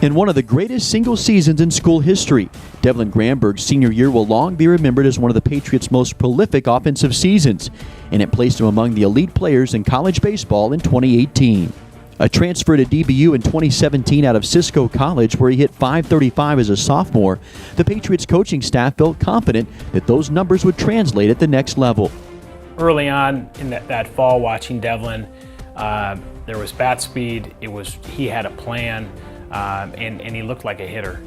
In one of the greatest single seasons in school history, Devlin Granberg's senior year will long be remembered as one of the Patriots' most prolific offensive seasons, and it placed him among the elite players in college baseball in 2018. A transfer to DBU in 2017 out of Cisco College, where he hit .535 as a sophomore, the Patriots coaching staff felt confident that those numbers would translate at the next level. Early on in that fall, watching Devlin, there was bat speed. He had a plan, and he looked like a hitter.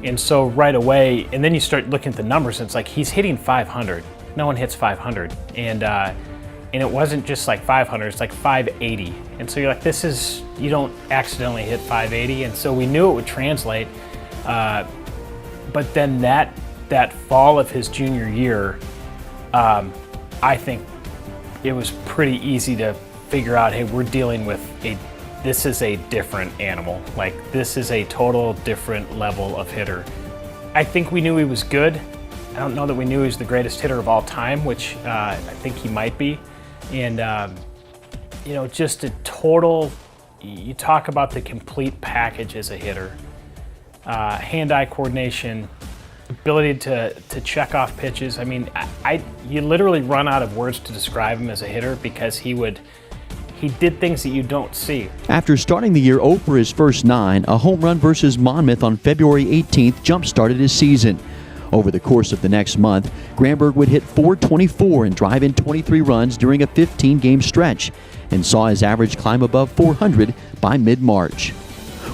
And so right away, and then you start looking at the numbers, and it's like he's hitting 500. No one hits 500, and it wasn't just like 500. It's like 580. And so you're like, you don't accidentally hit 580. And so we knew it would translate. But then that fall of his junior year, I think it was pretty easy to figure out, hey, we're dealing with this is a different animal. Like, this is a total different level of hitter. I think we knew he was good. I don't know that we knew he was the greatest hitter of all time, which I think he might be. And, just a total, you talk about the complete package as a hitter. Hand-eye coordination, ability to check off pitches. I mean, you literally run out of words to describe him as a hitter because he did things that you don't see. After starting the year 0 for his first 9, a home run versus Monmouth on February 18th jump-started his season. Over the course of the next month, Granberg would hit .424 and drive in 23 runs during a 15-game stretch, and saw his average climb above 400 by mid-March.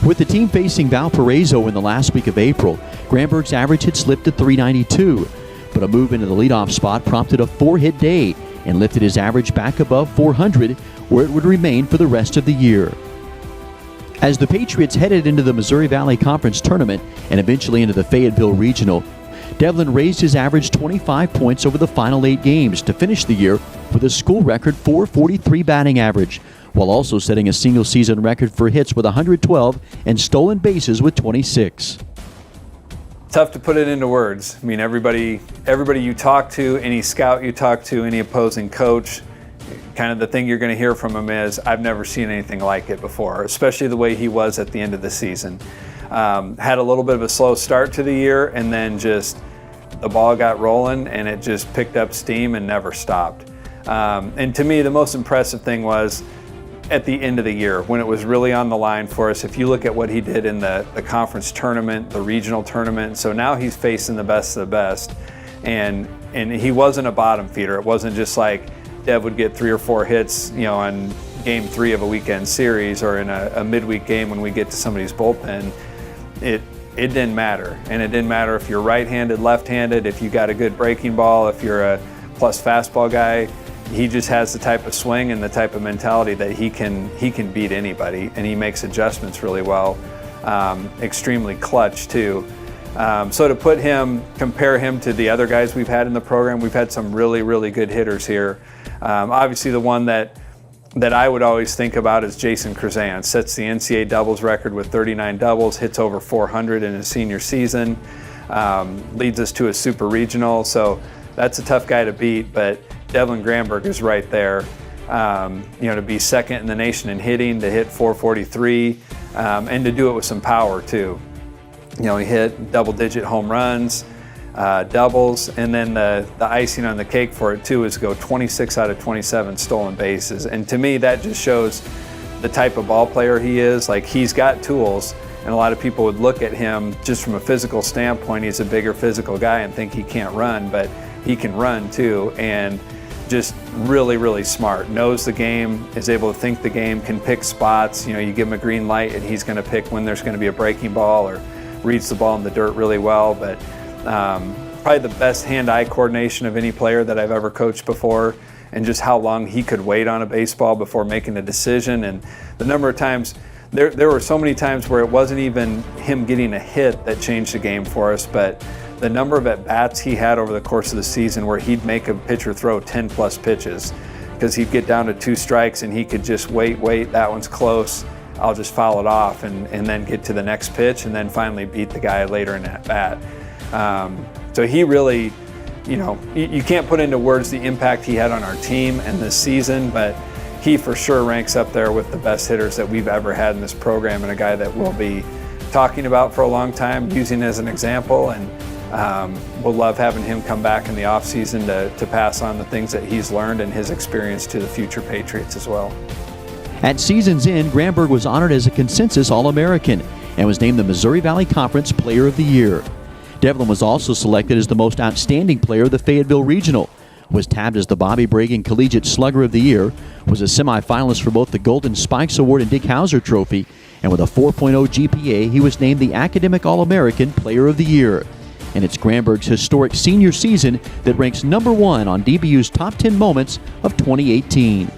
With the team facing Valparaiso in the last week of April, Granberg's average had slipped to .392, but a move into the leadoff spot prompted a 4-hit day and lifted his average back above 400, where it would remain for the rest of the year. As the Patriots headed into the Missouri Valley Conference Tournament and eventually into the Fayetteville Regional, Devlin raised his average 25 points over the final 8 games to finish the year with a school record .443 batting average, while also setting a single-season record for hits with 112 and stolen bases with 26. Tough to put it into words. I mean, everybody you talk to, any scout you talk to, any opposing coach, kind of the thing you're going to hear from him is, I've never seen anything like it before, especially the way he was at the end of the season. Had a little bit of a slow start to the year, and then just the ball got rolling and it just picked up steam and never stopped. And to me, the most impressive thing was at the end of the year when it was really on the line for us. If you look at what he did in the conference tournament, the regional tournament, so now he's facing the best of the best, and he wasn't a bottom feeder. It wasn't just like Dev would get 3 or 4 hits, on game 3 of a weekend series or in a midweek game when we get to somebody's bullpen. It didn't matter. And it didn't matter if you're right-handed, left-handed, if you got a good breaking ball, if you're a plus fastball guy. He just has the type of swing and the type of mentality that he can beat anybody, and he makes adjustments really well. Extremely clutch too. So to compare him to the other guys we've had in the program, we've had some really, really good hitters here. Obviously the one that I would always think about is Jason Krzan. Sets the NCAA doubles record with 39 doubles, hits over 400 in his senior season, leads us to a super regional. So that's a tough guy to beat, but Devlin Granberg is right there. To be second in the nation in hitting, to hit .443, and to do it with some power too. He hit double-digit home runs, doubles, and then the icing on the cake for it too is to go 26 out of 27 stolen bases. And to me, that just shows the type of ball player he is. Like, he's got tools, and a lot of people would look at him just from a physical standpoint. He's a bigger physical guy and think he can't run, but he can run too, and just really, really smart. Knows the game, is able to think the game, can pick spots. You give him a green light and he's going to pick when there's going to be a breaking ball, or reads the ball in the dirt really well. But probably the best hand-eye coordination of any player that I've ever coached before, and just how long he could wait on a baseball before making a decision. And the number of times, there were so many times where it wasn't even him getting a hit that changed the game for us, but the number of at-bats he had over the course of the season where he'd make a pitcher throw 10-plus pitches because he'd get down to 2 strikes and he could just wait, that one's close, I'll just foul it off, and then get to the next pitch and then finally beat the guy later in at-bat. So he really, you can't put into words the impact he had on our team and this season, but he for sure ranks up there with the best hitters that we've ever had in this program, and a guy that will be talking about for a long time, using as an example, and we'll love having him come back in the offseason to pass on the things that he's learned and his experience to the future Patriots as well. At season's end, Granberg was honored as a consensus All-American and was named the Missouri Valley Conference Player of the Year. Devlin was also selected as the most outstanding player of the Fayetteville Regional, was tabbed as the Bobby Bragan Collegiate Slugger of the Year, was a semifinalist for both the Golden Spikes Award and Dick Hauser Trophy, and with a 4.0 GPA, he was named the Academic All-American Player of the Year. And it's Granberg's historic senior season that ranks #1 on DBU's Top 10 Moments of 2018.